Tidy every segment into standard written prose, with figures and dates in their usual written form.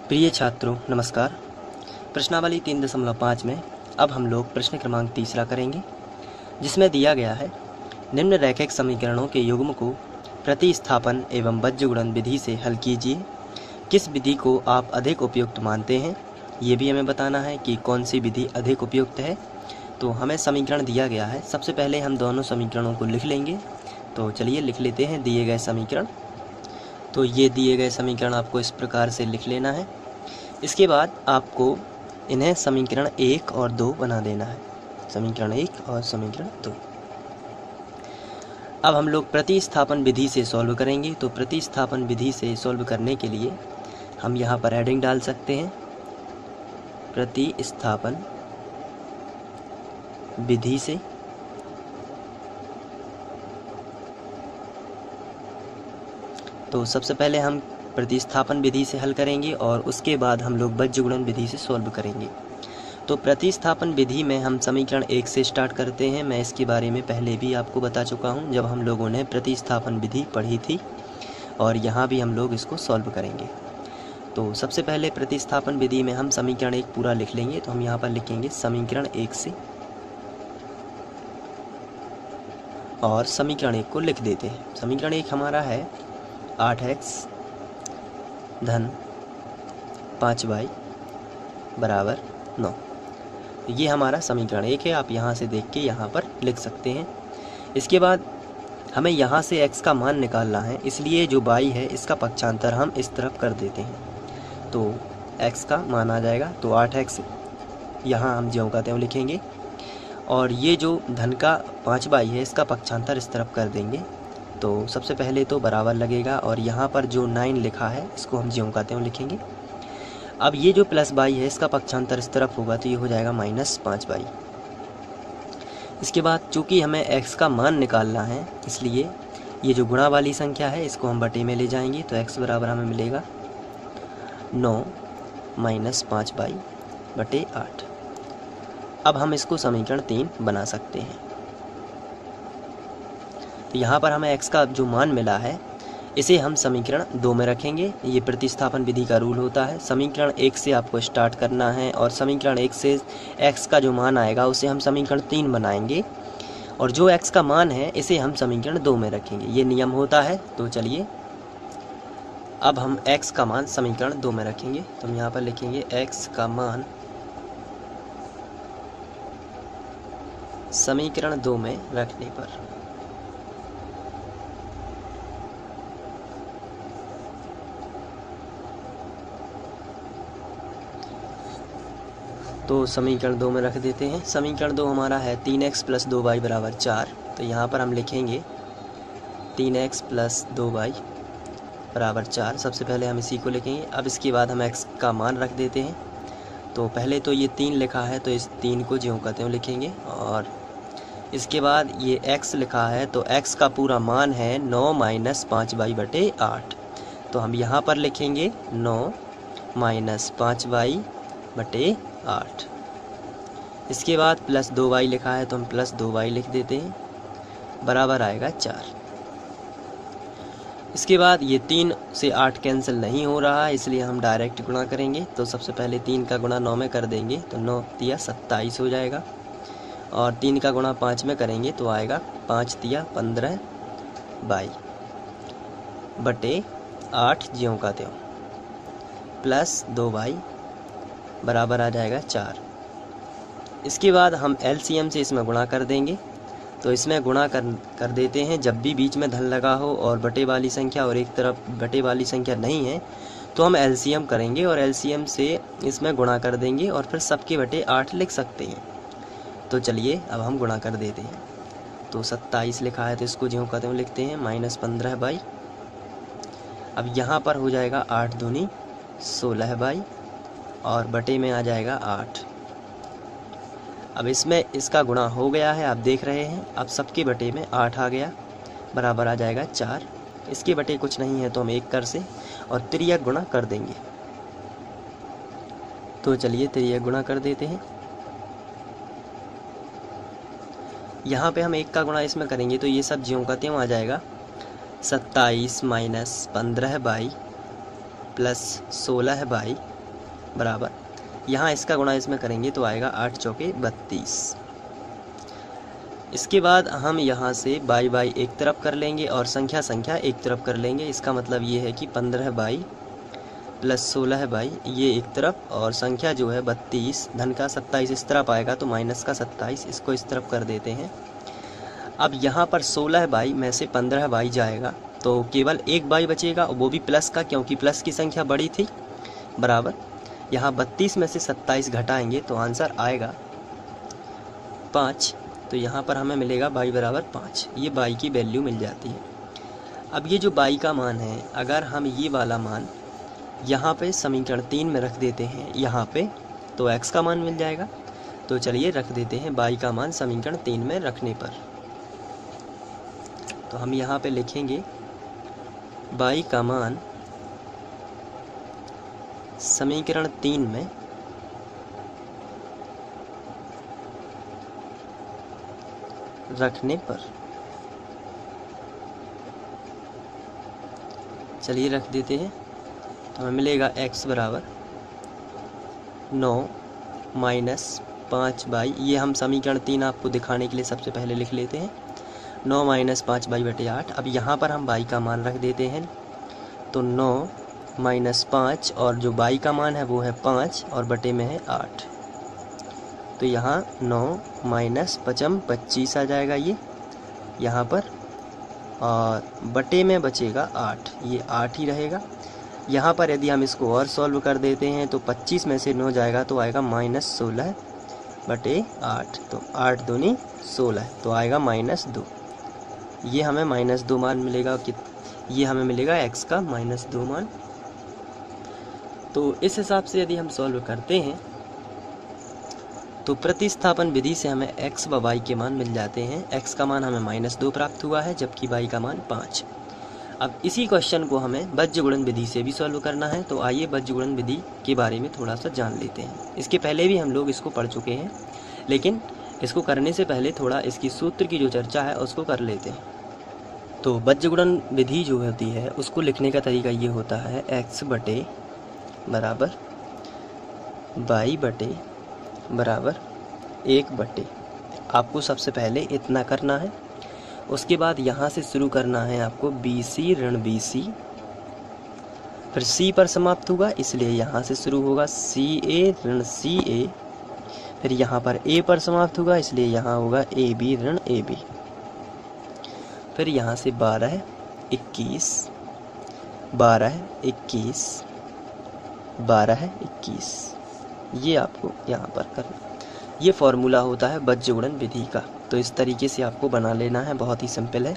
प्रिय छात्रों नमस्कार। प्रश्नावली 3.5 में अब हम लोग प्रश्न क्रमांक 3 करेंगे, जिसमें दिया गया है निम्न रैखिक समीकरणों के युग्म को प्रतिस्थापन एवं बीजगुणन विधि से हल कीजिए। किस विधि को आप अधिक उपयुक्त मानते हैं, ये भी हमें बताना है कि कौन सी विधि अधिक उपयुक्त है। तो हमें समीकरण दिया गया है, सबसे पहले हम दोनों समीकरणों को लिख लेंगे। तो चलिए लिख लेते हैं दिए गए समीकरण। तो ये दिए गए समीकरण आपको इस प्रकार से लिख लेना है। इसके बाद आपको इन्हें समीकरण 1 और 2 बना देना है, समीकरण 1 और समीकरण 2। अब हम लोग प्रतिस्थापन विधि से सॉल्व करेंगे। तो प्रतिस्थापन विधि से सॉल्व करने के लिए हम यहाँ पर हेडिंग डाल सकते हैं, प्रतिस्थापन विधि से तो सबसे पहले हम प्रतिस्थापन विधि से हल करेंगे और उसके बाद हम लोग बीजगुणन विधि से सॉल्व करेंगे। तो प्रतिस्थापन विधि में हम समीकरण 1 से स्टार्ट करते हैं। मैं इसके बारे में पहले भी आपको बता चुका हूं जब हम लोगों ने प्रतिस्थापन विधि पढ़ी थी, और यहाँ भी हम लोग इसको सॉल्व करेंगे। तो सबसे पहले प्रतिस्थापन विधि में हम समीकरण 1 पूरा लिख लेंगे। तो हम यहाँ पर लिखेंगे समीकरण 1 से, और समीकरण 1 को लिख देते हैं। समीकरण 1 हमारा है 8x धन 5y बराबर 9। ये हमारा समीकरण 1 है। आप यहाँ से देख के यहाँ पर लिख सकते हैं। इसके बाद हमें यहाँ से x का मान निकालना है, इसलिए जो y है इसका पक्षांतर हम इस तरफ कर देते हैं। तो x का मान आ जाएगा। तो 8x यहाँ हम ज्यों का त्यों लिखेंगे, और ये जो धन का 5y है इसका पक्षांतर इस तरफ कर देंगे। तो सबसे पहले तो बराबर लगेगा, और यहाँ पर जो 9 लिखा है इसको हम ज्यों का त्यों लिखेंगे। अब ये जो प्लस y है इसका पक्षांतर इस तरफ होगा, तो ये हो जाएगा -5y। इसके बाद चूँकि हमें x का मान निकालना है, इसलिए ये जो गुणा वाली संख्या है इसको हम बटे में ले जाएंगे। तो x बराबर हमें मिलेगा 9 - 5y बटे 8। अब हम इसको समीकरण 3 बना सकते हैं। तो यहाँ पर हमें x का जो मान मिला है इसे हम समीकरण 2 में रखेंगे। ये प्रतिस्थापन विधि का रूल होता है। समीकरण 1 से आपको स्टार्ट करना है, और समीकरण 1 से x का जो मान आएगा उसे हम समीकरण 3 बनाएंगे, और जो x का मान है इसे हम समीकरण 2 में रखेंगे। ये नियम होता है। तो चलिए अब हम x का मान समीकरण 2 में रखेंगे। तो हम यहाँ पर लिखेंगे x का मान समीकरण 2 में रखने पर तो समीकरण 2 में रख देते हैं। समीकरण 2 हमारा है 3x + 2y बराबर 4। तो यहाँ पर हम लिखेंगे 3x + 2y बराबर 4। सबसे पहले हम इसी को लिखेंगे। अब इसके बाद हम x का मान रख देते हैं। तो पहले तो ये 3 लिखा है, तो इस 3 को ज्यों का त्यों लिखेंगे, और इसके बाद ये x लिखा है, तो x का पूरा मान है 9 - 5y बटे 8। तो हम यहाँ पर लिखेंगे 9 - 5y बटे 8। इसके बाद प्लस 2y लिखा है, तो हम प्लस 2y लिख देते हैं, बराबर आएगा 4। इसके बाद ये 3 से 8 कैंसिल नहीं हो रहा है, इसलिए हम डायरेक्ट गुणा करेंगे। तो सबसे पहले 3 का गुणा 9 में कर देंगे, तो 9 तिया 27 हो जाएगा, और 3 का गुणा 5 में करेंगे तो आएगा 5 तिया 15y बटे 8 ज्यों का त्यों, प्लस 2y बराबर आ जाएगा 4। इसके बाद हम LCM से इसमें गुणा कर देंगे। तो इसमें गुणा कर देते हैं। जब भी बीच में धन लगा हो और बटे वाली संख्या और एक तरफ बटे वाली संख्या नहीं है, तो हम LCM करेंगे और LCM से इसमें गुणा कर देंगे, और फिर सबके बटे 8 लिख सकते हैं। तो चलिए अब हम गुणा कर देते हैं। तो 27 लिखा है, तो इसको ज्यों का त्यों लिखते हैं, -15y। अब यहाँ पर हो जाएगा 8 दूनी 16y, और बटे में आ जाएगा 8। अब इसमें इसका गुणा हो गया है, आप देख रहे हैं। अब सबके बटे में 8 आ गया, बराबर आ जाएगा 4। इसके बटे कुछ नहीं है, तो हम 1 कर से और तिर्यक गुणा कर देंगे। तो चलिए तिर्यक गुणा कर देते हैं। यहाँ पे हम 1 का गुणा इसमें करेंगे, तो ये सब ज्यों का त्यों आ जाएगा। 27 - 15y + 16y बराबर, यहाँ इसका गुणा इसमें करेंगे तो आएगा 8 चौके 32। इसके बाद हम यहाँ से बाई बाई एक तरफ कर लेंगे और संख्या संख्या एक तरफ कर लेंगे। इसका मतलब ये है कि 15 बाई प्लस 16 बाई ये एक तरफ, और संख्या जो है 32 धन का 27 इस तरफ आएगा, तो माइनस का 27 इसको इस तरफ कर देते हैं। अब यहाँ पर 16 बाई में से 15 बाई जाएगा तो केवल एक बाई बचेगा, वो भी प्लस का, क्योंकि प्लस की संख्या बड़ी थी। बराबर, यहाँ 32 में से 27 घटाएंगे तो आंसर आएगा 5। तो यहाँ पर हमें मिलेगा बाई बराबर 5। ये बाई की वैल्यू मिल जाती है। अब ये जो बाई का मान है, अगर हम ये वाला मान यहाँ पे समीकरण 3 में रख देते हैं यहाँ पे, तो x का मान मिल जाएगा। तो चलिए रख देते हैं बाई का मान समीकरण 3 में रखने पर। तो हम यहाँ पे लिखेंगे बाई का मान समीकरण 3 में रखने पर, चलिए रख देते हैं। तो हमें मिलेगा x बराबर 9 माइनस 5 बाई, ये हम समीकरण 3 आपको दिखाने के लिए सबसे पहले लिख लेते हैं, 9 माइनस 5 बाई बटे 8। अब यहाँ पर हम बाई का मान रख देते हैं, तो 9 माइनस 5 और जो बाई का मान है वो है 5 और बटे में है 8। तो यहाँ 9 माइनस 5 25 आ जाएगा ये यहाँ पर, और बटे में बचेगा 8, ये 8 ही रहेगा। यहाँ पर यदि हम इसको और सॉल्व कर देते हैं तो 25 में से 9 जाएगा तो आएगा -16 बटे 8, तो 8 दूनी 16, तो आएगा -2। ये हमें -2 मान मिलेगा, कि ये हमें मिलेगा x का -2 मान। तो इस हिसाब से यदि हम सॉल्व करते हैं तो प्रतिस्थापन विधि से हमें x व y के मान मिल जाते हैं। x का मान हमें -2 प्राप्त हुआ है, जबकि y का मान 5। अब इसी क्वेश्चन को हमें बीजगणित विधि से भी सॉल्व करना है। तो आइए बीजगणित विधि के बारे में थोड़ा सा जान लेते हैं। इसके पहले भी हम लोग इसको पढ़ चुके हैं, लेकिन इसको करने से पहले थोड़ा इसकी सूत्र की जो चर्चा है उसको कर लेते हैं। तो बीजगणित विधि जो होती है उसको लिखने का तरीका ये होता है, x बटे बराबर y बटे बराबर 1 बटे, आपको सबसे पहले इतना करना है। उसके बाद यहाँ से शुरू करना है आपको BC ऋण BC, फिर C पर समाप्त होगा इसलिए यहाँ से शुरू होगा CA ऋण CA, फिर यहाँ पर A पर समाप्त होगा इसलिए यहाँ होगा AB ऋण AB, फिर यहाँ से 12 21 12 21 12 21, ये आपको यहाँ पर करना। ये फॉर्मूला होता है बीजगणित विधि का। तो इस तरीके से आपको बना लेना है, बहुत ही सिंपल है।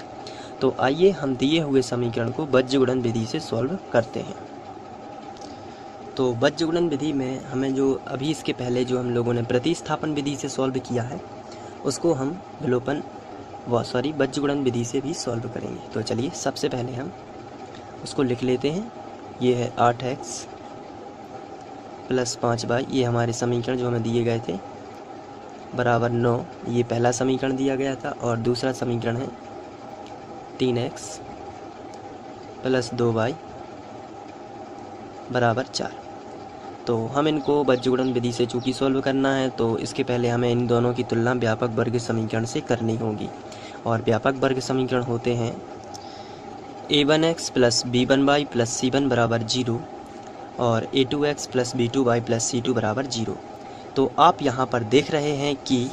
तो आइए हम दिए हुए समीकरण को बीजगणित विधि से सॉल्व करते हैं। तो बीजगणित विधि में हमें जो अभी इसके पहले जो हम लोगों ने प्रतिस्थापन विधि से सॉल्व किया है उसको हम बीजगणित विधि से भी सॉल्व करेंगे। तो चलिए सबसे पहले हम उसको लिख लेते हैं। ये है 8x प्लस 5y, ये हमारे समीकरण जो हमें दिए गए थे, बराबर 9, ये पहला समीकरण दिया गया था। और दूसरा समीकरण है 3x प्लस 2y बराबर 4। तो हम इनको बीजगणित विधि से चूँकि सॉल्व करना है तो इसके पहले हमें इन दोनों की तुलना व्यापक वर्ग समीकरण से करनी होगी। और व्यापक वर्ग समीकरण होते हैं a1x plus b1y plus c1 बराबर 0 और a2x plus b2y plus c2 बराबर 0। तो आप यहाँ पर देख रहे हैं कि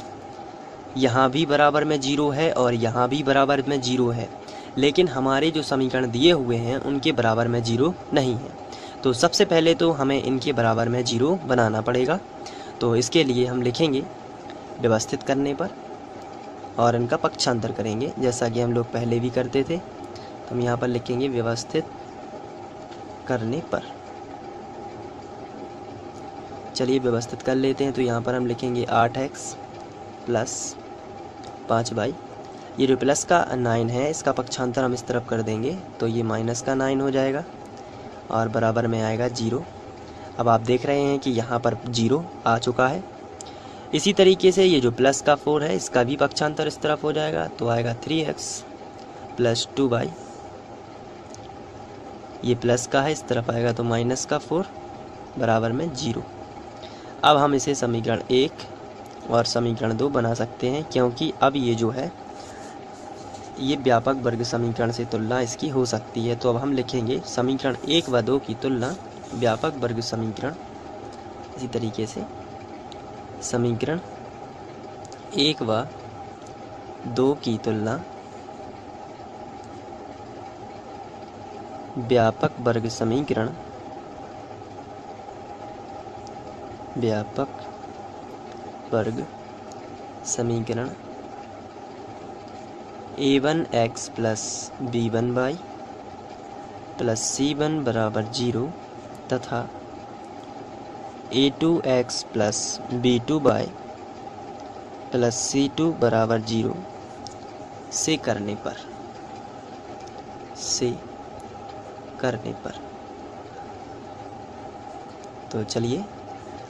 यहाँ भी बराबर में 0 है और यहाँ भी बराबर में 0 है, लेकिन हमारे जो समीकरण दिए हुए हैं उनके बराबर में 0 नहीं है। तो सबसे पहले तो हमें इनके बराबर में 0 बनाना पड़ेगा। तो इसके लिए हम लिखेंगे व्यवस्थित करने पर और इनका पक्षांतर करेंगे, जैसा कि हम लोग पहले भी करते थे। तो हम यहाँ पर लिखेंगे व्यवस्थित करने पर। चलिए व्यवस्थित कर लेते हैं। तो यहाँ पर हम लिखेंगे 8x प्लस 5y, ये जो प्लस का 9 है इसका पक्षांतर हम इस तरफ कर देंगे तो ये माइनस का 9 हो जाएगा और बराबर में आएगा 0। अब आप देख रहे हैं कि यहाँ पर 0 आ चुका है। इसी तरीके से ये जो प्लस का 4 है इसका भी पक्षांतर इस तरफ हो जाएगा तो आएगा 3x प्लस 2y, ये प्लस का है इस तरफ आएगा तो माइनस का 4 बराबर में 0। अब हम इसे समीकरण 1 और समीकरण 2 बना सकते हैं, क्योंकि अब ये जो है ये व्यापक वर्ग समीकरण से तुलना इसकी हो सकती है। तो अब हम लिखेंगे समीकरण 1 व 2 की तुलना व्यापक वर्ग समीकरण। इसी तरीके से समीकरण 1 व 2 की तुलना व्यापक वर्ग समीकरण व्यापक वर्ग समीकरण a1x plus b1y plus c1 बराबर 0 तथा a2x plus b2y plus c2 बराबर 0 से करने पर। तो चलिए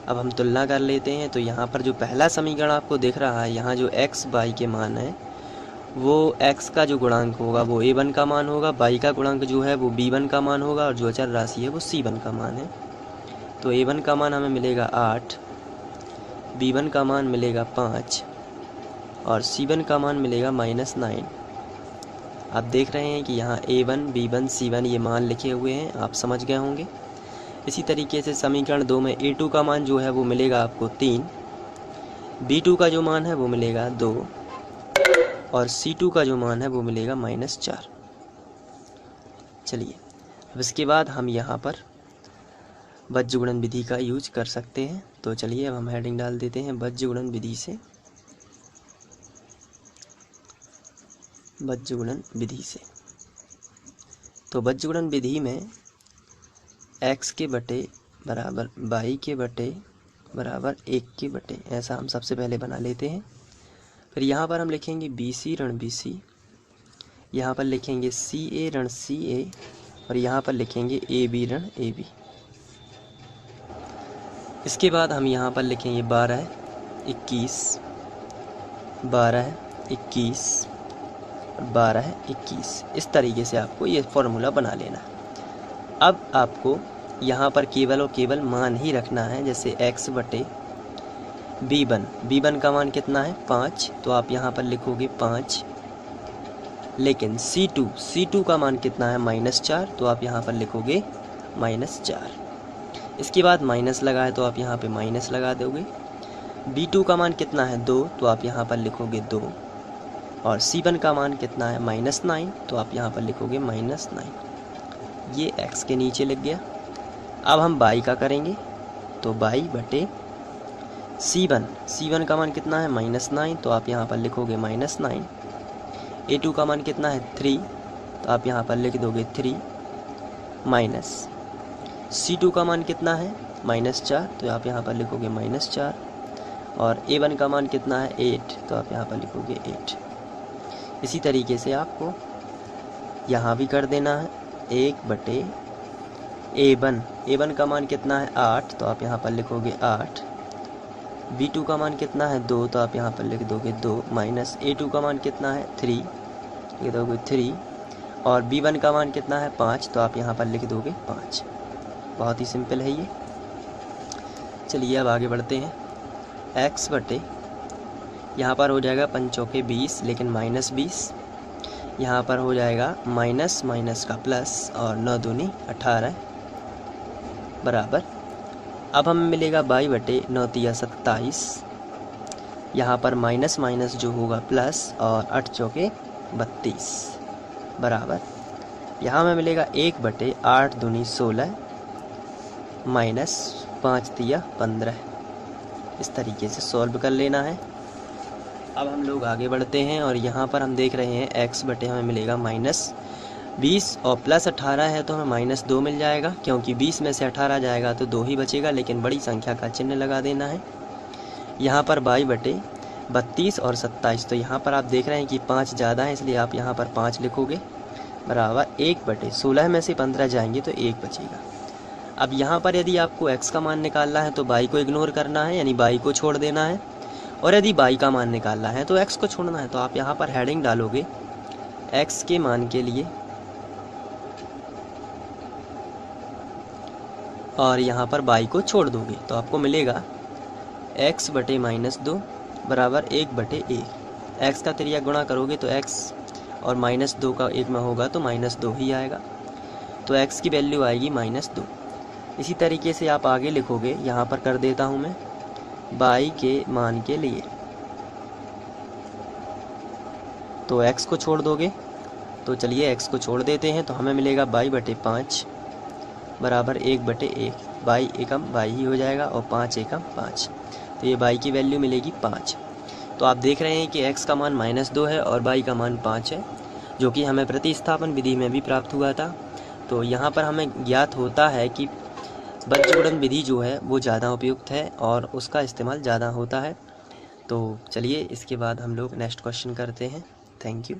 अब हम तुलना कर लेते हैं। तो यहाँ पर जो पहला समीकरण आपको दिख रहा है, यहाँ जो x y के मान है वो x का जो गुणांक होगा वो a1 का मान होगा, y का गुणांक जो है वो b1 का मान होगा और जो अचर राशि है वो c1 का मान है। तो a1 का मान हमें मिलेगा 8, b1 का मान मिलेगा 5 और c1 का मान मिलेगा -9। आप देख रहे हैं कि यहाँ a1 b1 c1 ये मान लिखे हुए हैं, आप समझ गए होंगे। इसी तरीके से समीकरण 2 में a2 का मान जो है वो मिलेगा आपको 3, b2 का जो मान है वो मिलेगा 2 और c2 का जो मान है वो मिलेगा -4। चलिए अब इसके बाद हम यहाँ पर बज्र गुणन विधि का यूज कर सकते हैं। तो चलिए अब हम हेडिंग डाल देते हैं बज्र गुणन विधि से। बज्र गुणन विधि से तो बज्र गुणन विधि में x के बटे बराबर y के बटे बराबर 1 के बटे, ऐसा हम सबसे पहले बना लेते हैं। फिर यहाँ पर हम लिखेंगे BC ऋण BC, यहाँ पर लिखेंगे CA ऋण CA और यहाँ पर लिखेंगे AB ऋण AB। इसके बाद हम यहाँ पर लिखेंगे 12 21 12 21 और 12 21। इस तरीके से आपको ये फॉर्मूला बना लेना है। अब आपको यहाँ पर केवल और केवल मान ही रखना है, जैसे x बटे b1 का मान कितना है 5, तो आप यहाँ पर लिखोगे 5। लेकिन c2 का मान कितना है -4, तो आप यहाँ पर लिखोगे -4। इसके बाद माइनस लगा है तो आप यहाँ पे माइनस लगा दोगे। b2 का मान कितना है 2, तो आप यहाँ पर लिखोगे 2 और c1 का मान कितना है -9, तो आप यहाँ पर लिखोगे -9। ये x के नीचे लग गया। अब हम y का करेंगे, तो y बटे c1 का मान कितना है -9, तो आप यहाँ पर लिखोगे -9। a2 का मान कितना है 3, तो आप यहाँ पर लिख दोगे 3 माइनस c2 का मान कितना है -4, तो आप यहाँ पर लिखोगे -4 और a1 का मान कितना है 8, तो आप यहाँ पर लिखोगे 8। इसी तरीके से आपको यहाँ भी कर देना है 1 बटे a1 का मान कितना है 8, तो आप यहाँ पर लिखोगे 8। b2 का मान कितना है 2, तो आप यहाँ पर लिख दोगे 2 माइनस a2 का मान कितना है 3, लिख दोगे 3 और b1 का मान कितना है 5, तो आप यहाँ पर लिख दोगे 5। बहुत ही सिंपल है ये। चलिए अब आगे बढ़ते हैं। x बटे यहाँ पर हो जाएगा 5 चौके 20 लेकिन -20, यहाँ पर हो जाएगा माइनस का प्लस और 9 दूनी 18 बराबर। अब हमें मिलेगा y बटे 9 तिया 27, यहाँ पर माइनस जो होगा प्लस और 8 चौके 32 बराबर। यहाँ हमें मिलेगा 1 बटे 8 दूनी 16 माइनस 5 तिया 15। इस तरीके से सॉल्व कर लेना है। अब हम लोग आगे बढ़ते हैं और यहाँ पर हम देख रहे हैं x बटे हमें मिलेगा -20 और प्लस 18 है तो हमें -2 मिल जाएगा, क्योंकि 20 में से 18 जाएगा तो 2 ही बचेगा, लेकिन बड़ी संख्या का चिन्ह लगा देना है। यहाँ पर y बटे 32 और 27, तो यहाँ पर आप देख रहे हैं कि 5 ज़्यादा है, इसलिए आप यहाँ पर 5 लिखोगे बराबर 1 बटे 16 में से 15 जाएंगे तो 1 बचेगा। अब यहाँ पर यदि आपको x का मान निकालना है तो y को इग्नोर करना है, यानी y को छोड़ देना है, और यदि y का मान निकालना है तो x को छोड़ना है। तो आप यहाँ पर हेडिंग डालोगे x के मान के लिए और यहाँ पर y को छोड़ दोगे, तो आपको मिलेगा x बटे -2 बराबर 1/1। x का त्रिज्या गुणा करोगे तो x और -2 का 1 में होगा तो -2 ही आएगा, तो x की वैल्यू आएगी -2। इसी तरीके से आप आगे लिखोगे, यहाँ पर कर देता हूँ मैं y के मान के लिए, तो x को छोड़ दोगे, तो चलिए x को छोड़ देते हैं, तो हमें मिलेगा y बटे 5 बराबर 1/1। y एकम y ही हो जाएगा और 5 एकम 5, तो ये y की वैल्यू मिलेगी 5। तो आप देख रहे हैं कि x का मान -2 है और y का मान 5 है, जो कि हमें प्रतिस्थापन विधि में भी प्राप्त हुआ था। तो यहाँ पर हमें ज्ञात होता है कि बज्रगुणन विधि जो है वो ज़्यादा उपयुक्त है और उसका इस्तेमाल ज़्यादा होता है। तो चलिए इसके बाद हम लोग नेक्स्ट क्वेश्चन करते हैं। Thank you.